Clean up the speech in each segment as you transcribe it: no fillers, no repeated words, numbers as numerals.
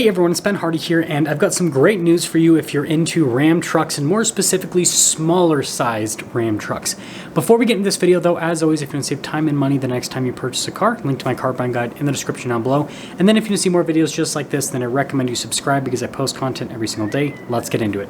Hey everyone, it's Ben Hardy here, and I've got some great news for you if you're into Ram trucks, and more specifically, smaller sized Ram trucks. Before we get into this video though, as always, if you want to save time and money the next time you purchase a car, link to my car buying guide in the description down below. And then if you want to see more videos just like this, then I recommend you subscribe because I post content every single day. Let's get into it.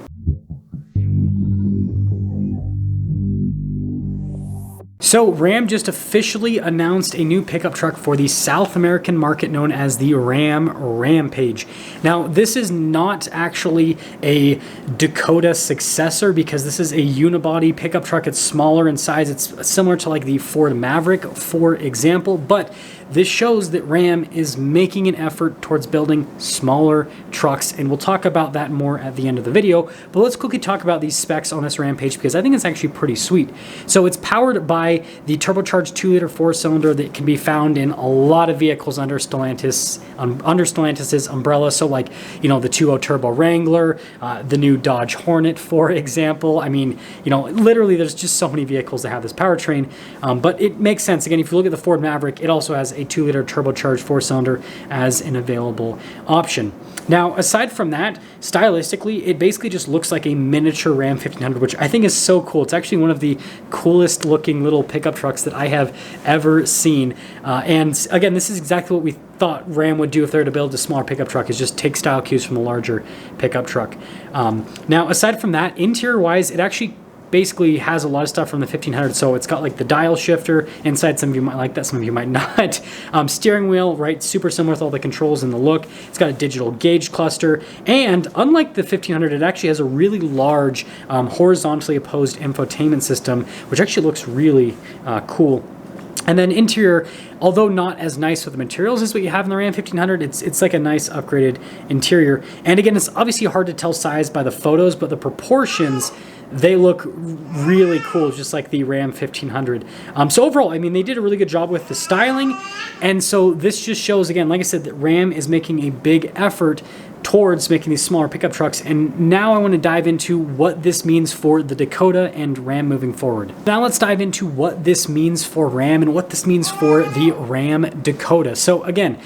So Ram just officially announced a new pickup truck for the South American market known as the Ram Rampage. Now, this is not actually a Dakota successor because this is a unibody pickup truck. It's smaller in size. It's similar to like the Ford Maverick, for example, but this shows that Ram is making an effort towards building smaller trucks, and we'll talk about that more at the end of the video. But let's quickly talk about these specs on this Rampage because I think it's actually pretty sweet. So it's powered by the turbocharged 2-liter 4-cylinder that can be found in a lot of vehicles under Stellantis's umbrella. So like, you know, the 2.0 Turbo Wrangler, the new Dodge Hornet, for example. I mean, you know, literally there's just so many vehicles that have this powertrain, but it makes sense. Again, if you look at the Ford Maverick, it also has a 2-liter turbocharged 4-cylinder as an available option. Now, aside from that, stylistically, it basically just looks like a miniature Ram 1500, which I think is so cool. It's actually one of the coolest looking little pickup trucks that I have ever seen. And again, this is exactly what we thought Ram would do if they were to build a smaller pickup truck, is just take style cues from the larger pickup truck. Now, aside from that, interior-wise, it actually basically has a lot of stuff from the 1500. So it's got like the dial shifter inside. Some of you might like that, some of you might not. Steering wheel, right? Super similar with all the controls and the look. It's got a digital gauge cluster. And unlike the 1500, it actually has a really large horizontally opposed infotainment system, which actually looks really cool. And then interior, although not as nice with the materials as what you have in the Ram 1500, it's like a nice upgraded interior. And again, it's obviously hard to tell size by the photos, but the proportions, they look really cool, just like the Ram 1500. So overall, I mean, they did a really good job with the styling. And so this just shows, again, like I said, that Ram is making a big effort towards making these smaller pickup trucks. And now I want to dive into what this means for the Dakota and Ram moving forward. Now let's dive into what this means for Ram and what this means for the Ram Dakota. So again,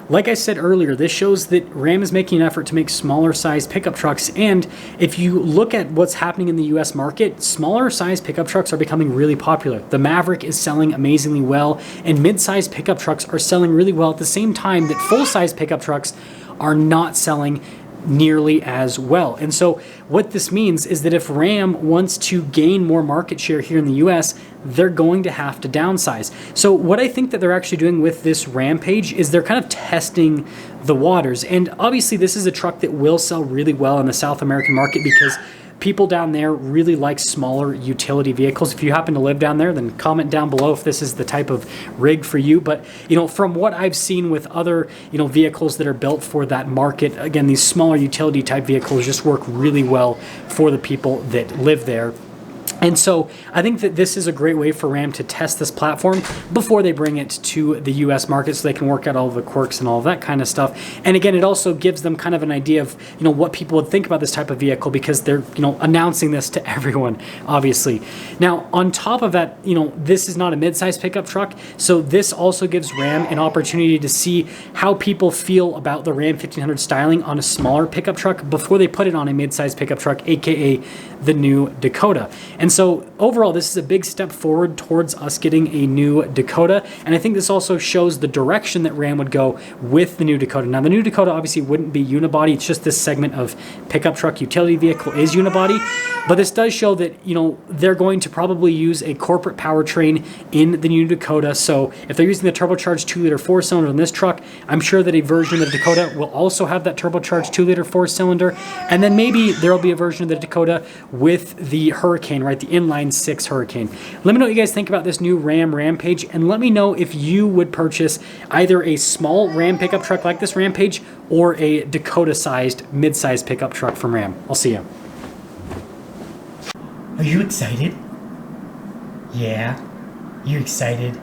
like I said earlier, this shows that Ram is making an effort to make smaller sized pickup trucks. And if you look at what's happening in the US market, smaller sized pickup trucks are becoming really popular. The Maverick is selling amazingly well, and mid-sized pickup trucks are selling really well at the same time that full-size pickup trucks are not selling nearly as well. And so what this means is that if Ram wants to gain more market share here in the US, they're going to have to downsize. So what I think that they're actually doing with this Rampage is they're kind of testing the waters. And obviously this is a truck that will sell really well in the South American market because people down there really like smaller utility vehicles. If you happen to live down there, then comment down below if this is the type of rig for you. But, you know, from what I've seen with other, you know, vehicles that are built for that market, again, these smaller utility type vehicles just work really well for the people that live there. And so I think that this is a great way for Ram to test this platform before they bring it to the US market so they can work out all the quirks and all of that kind of stuff. And again, it also gives them kind of an idea of, you know, what people would think about this type of vehicle because they're, you know, announcing this to everyone, obviously. Now, on top of that, you know, this is not a mid-size pickup truck. So this also gives Ram an opportunity to see how people feel about the Ram 1500 styling on a smaller pickup truck before they put it on a mid-size pickup truck, aka the new Dakota. And so overall, this is a big step forward towards us getting a new Dakota. And I think this also shows the direction that Ram would go with the new Dakota. Now, the new Dakota obviously wouldn't be unibody. It's just this segment of pickup truck utility vehicle is unibody. But this does show that, you know, they're going to probably use a corporate powertrain in the new Dakota. So if they're using the turbocharged 2-liter 4-cylinder in this truck, I'm sure that a version of the Dakota will also have that turbocharged 2-liter 4-cylinder. And then maybe there will be a version of the Dakota with the Hurricane, right? The inline 6 Hurricane. Let me know what you guys think about this new Ram Rampage, and let me know if you would purchase either a small Ram pickup truck like this Rampage or a Dakota-sized, mid-sized pickup truck from Ram. I'll see you. Are you excited? Yeah? You excited?